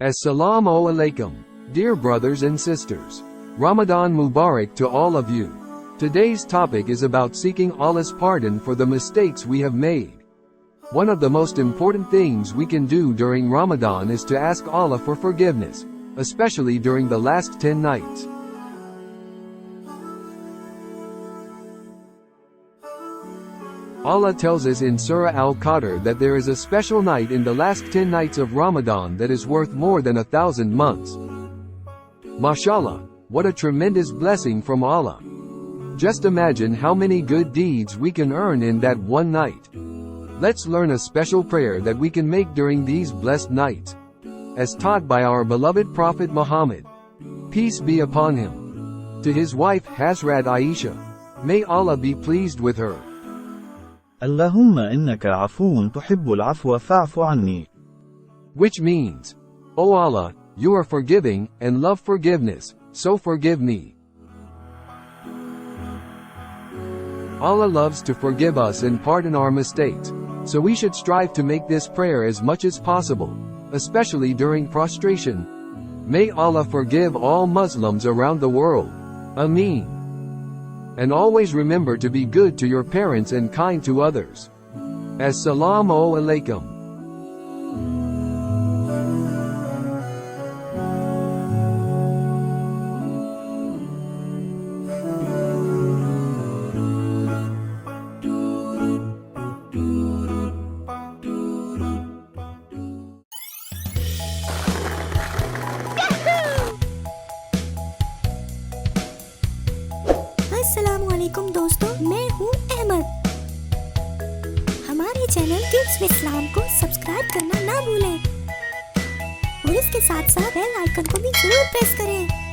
As-Salaam Alaikum. Dear brothers and sisters, Ramadan Mubarak to all of you. Today's topic is about seeking Allah's pardon for the mistakes we have made. One of the most important things we can do during Ramadan is to ask Allah for forgiveness, especially during the last 10 nights. Allah tells us in Surah Al-Qadar that there is a special night in the last 10 nights of Ramadan that is worth more than 1,000 months. MashAllah, what a tremendous blessing from Allah. Just imagine how many good deeds we can earn in that one night. Let's learn a special prayer that we can make during these blessed nights, as taught by our beloved Prophet Muhammad, peace be upon him, to his wife Hazrat Aisha. May Allah be pleased with her. اللهم إنك عفو تحب العفو فاعف عني. Which means, O Allah, you are forgiving and love forgiveness, so forgive me. Allah loves to forgive us and pardon our mistakes, so we should strive to make this prayer as much as possible, especially during prostration. May Allah forgive all Muslims around the world. Ameen. And always remember to be good to your parents and kind to others. As-Salaam Alaikum. अस्सलामुअलैकुम दोस्तों, मैं हूँ अहमद। हमारे channel kids with इस्लाम को subscribe करना ना भूलें और इसके साथ साथ बेल आइकन को भी जरूर प्रेस करें।